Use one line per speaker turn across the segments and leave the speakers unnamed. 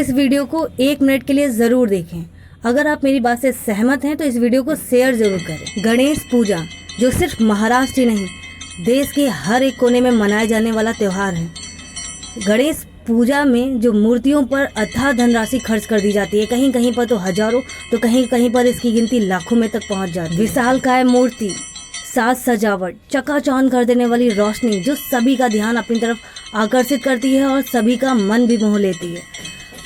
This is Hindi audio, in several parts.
इस वीडियो को 1 मिनट के लिए ज़रूर देखें। अगर आप मेरी बात से सहमत हैं तो इस वीडियो को शेयर ज़रूर करें। गणेश पूजा जो सिर्फ महाराष्ट्र ही नहीं, देश के हर एक कोने में मनाया जाने वाला त्यौहार है। गणेश पूजा में जो मूर्तियों पर अथाह धनराशि खर्च कर दी जाती है, कहीं कहीं पर तो हजारों, तो कहीं कहीं पर इसकी गिनती लाखों में तक पहुंच जाती है। विशालकाय मूर्ति, साज सजावट, चकाचौंध कर देने वाली रोशनी जो सभी का ध्यान अपनी तरफ आकर्षित करती है और सभी का मन भी मोह लेती है।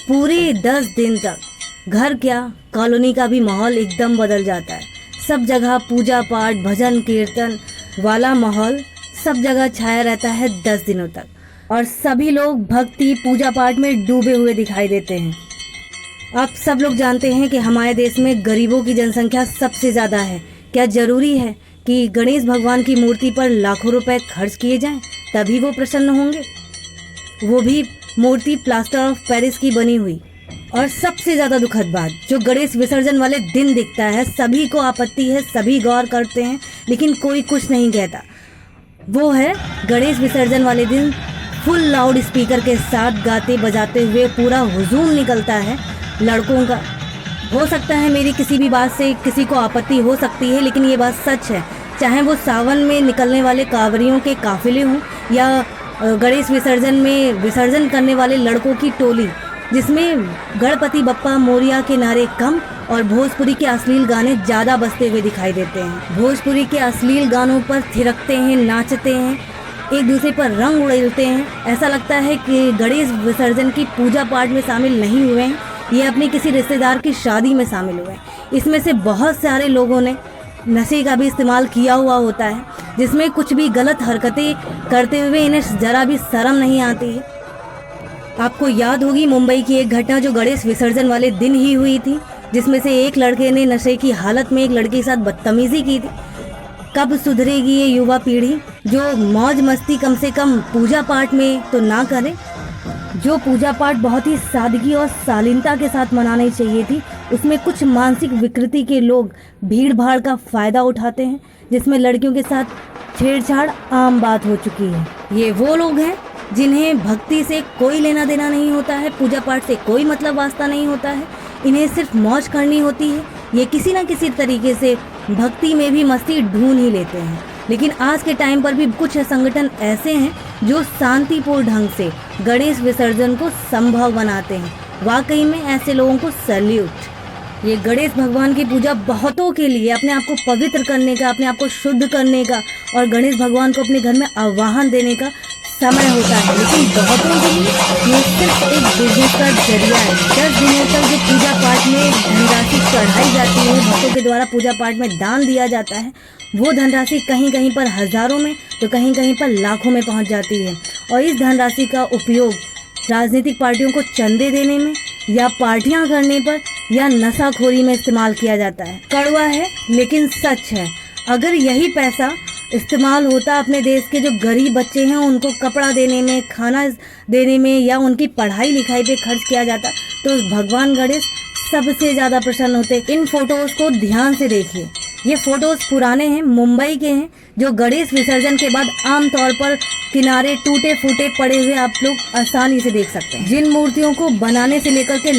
पूरे 10 दिन तक घर क्या, कॉलोनी का भी माहौल एकदम बदल जाता है। सब जगह पूजा पाठ, भजन कीर्तन वाला माहौल सब जगह छाया रहता है 10 दिनों तक, और सभी लोग भक्ति पूजा पाठ में डूबे हुए दिखाई देते हैं। आप सब लोग जानते हैं कि हमारे देश में गरीबों की जनसंख्या सबसे ज़्यादा है। क्या जरूरी है कि गणेश भगवान की मूर्ति पर लाखों रुपए खर्च किए जाएं तभी वो प्रसन्न होंगे? वो भी मूर्ति प्लास्टर ऑफ पेरिस की बनी हुई। और सबसे ज़्यादा दुखद बात, जो गणेश विसर्जन वाले दिन दिखता है, सभी को आपत्ति है, सभी गौर करते हैं, लेकिन कोई कुछ नहीं कहता। वो है गणेश विसर्जन वाले दिन फुल लाउड स्पीकर के साथ गाते बजाते हुए पूरा हुजूम निकलता है लड़कों का। हो सकता है मेरी किसी भी बात से किसी को आपत्ति हो सकती है, लेकिन ये बात सच है। चाहे वो सावन में निकलने वाले कांवरियों के काफिले हों या गणेश विसर्जन में विसर्जन करने वाले लड़कों की टोली, जिसमें गणपति बप्पा मोरिया के नारे कम और भोजपुरी के अश्लील गाने ज़्यादा बजते हुए दिखाई देते हैं। भोजपुरी के अश्लील गानों पर थिरकते हैं, नाचते हैं, एक दूसरे पर रंग उड़ेलते हैं। ऐसा लगता है कि गणेश विसर्जन की पूजा पाठ में शामिल नहीं हुए हैं, ये अपने किसी रिश्तेदार की शादी में शामिल हुए हैं। इसमें से बहुत सारे लोगों ने नशे का भी इस्तेमाल किया हुआ होता है, जिसमें कुछ भी गलत हरकतें करते हुए इन्हें ज़रा भी शर्म नहीं आती है। आपको याद होगी मुंबई की एक घटना जो गणेश विसर्जन वाले दिन ही हुई थी, जिसमें से एक लड़के ने नशे की हालत में एक लड़की के साथ बदतमीजी की थी। कब सुधरेगी ये युवा पीढ़ी जो मौज मस्ती कम से कम पूजा पाठ में तो ना करे? जो पूजा पाठ बहुत ही सादगी और शालीनता के साथ मनानी चाहिए थी, उसमें कुछ मानसिक विकृति के लोग भीड़ भाड़ का फायदा उठाते हैं, जिसमें लड़कियों के साथ छेड़छाड़ आम बात हो चुकी है। ये वो लोग हैं जिन्हें भक्ति से कोई लेना देना नहीं होता है, पूजा पाठ से कोई मतलब वास्ता नहीं होता है, इन्हें सिर्फ मौज करनी होती है। ये किसी न किसी तरीके से भक्ति में भी मस्ती ढूंढ ही लेते हैं। लेकिन आज के टाइम पर भी कुछ संगठन ऐसे हैं जो शांतिपूर्ण ढंग से गणेश विसर्जन को संभव बनाते हैं। वाकई में ऐसे लोगों को सैल्यूट। ये गणेश भगवान की पूजा बहुतों के लिए अपने आप को पवित्र करने का, अपने आप को शुद्ध करने का और गणेश भगवान को अपने घर में आवाहन देने का समय होता है, लेकिन बहुतों के लिए ये सिर्फ एक बिजनेस का जरिया है। 10 दिनों तक जो पूजा पाठ में धनराशि चढ़ाई जाती है, भक्तों के द्वारा पूजा पाठ में दान दिया जाता है, वो धनराशि कहीं कहीं पर हजारों में तो कहीं कहीं पर लाखों में पहुंच जाती है। और इस धनराशि का उपयोग राजनीतिक पार्टियों को चंदे देने में या पार्टियां करने पर या नशाखोरी में इस्तेमाल किया जाता है। कड़वा है लेकिन सच है। अगर यही पैसा इस्तेमाल होता अपने देश के जो गरीब बच्चे हैं उनको कपड़ा देने में, खाना देने में या उनकी पढ़ाई लिखाई पे खर्च किया जाता, तो भगवान गणेश सबसे ज़्यादा प्रसन्न होते। इन फोटोज़ को ध्यान से देखिए। ये फोटोज़ पुराने हैं, मुंबई के हैं, जो गणेश विसर्जन के बाद आमतौर पर किनारे टूटे फूटे पड़े हुए आप लोग आसानी से देख सकते हैं। जिन मूर्तियों को बनाने से लेकर के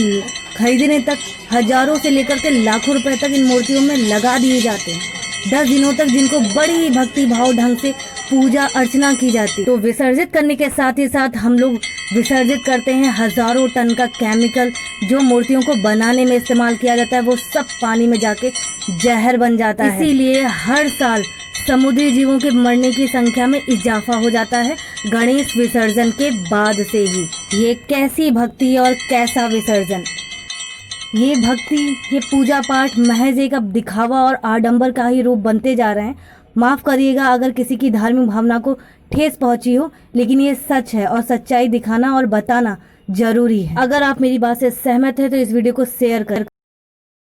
खरीदने तक हजारों से लेकर के लाखों रुपए तक इन मूर्तियों में लगा दिए जाते हैं। 10 दिनों तक जिनको बड़ी ही भक्ति भाव ढंग से पूजा अर्चना की जाती, तो विसर्जित करने के साथ ही साथ हम लोग विसर्जित करते हैं हजारों टन का केमिकल जो मूर्तियों को बनाने में इस्तेमाल किया जाता है, वो सब पानी में जाके जहर बन जाता है। इसीलिए हर साल समुद्री जीवों के मरने की संख्या में इजाफा हो जाता है गणेश विसर्जन के बाद से ही। ये कैसी भक्ति और कैसा विसर्जन! ये भक्ति, ये पूजा पाठ महज एक अब दिखावा और आडंबर का ही रूप बनते जा रहे हैं। माफ़ करिएगा अगर किसी की धार्मिक भावना को ठेस पहुंची हो, लेकिन ये सच है और सच्चाई दिखाना और बताना जरूरी है। अगर आप मेरी बात से सहमत हैं तो इस वीडियो को शेयर कर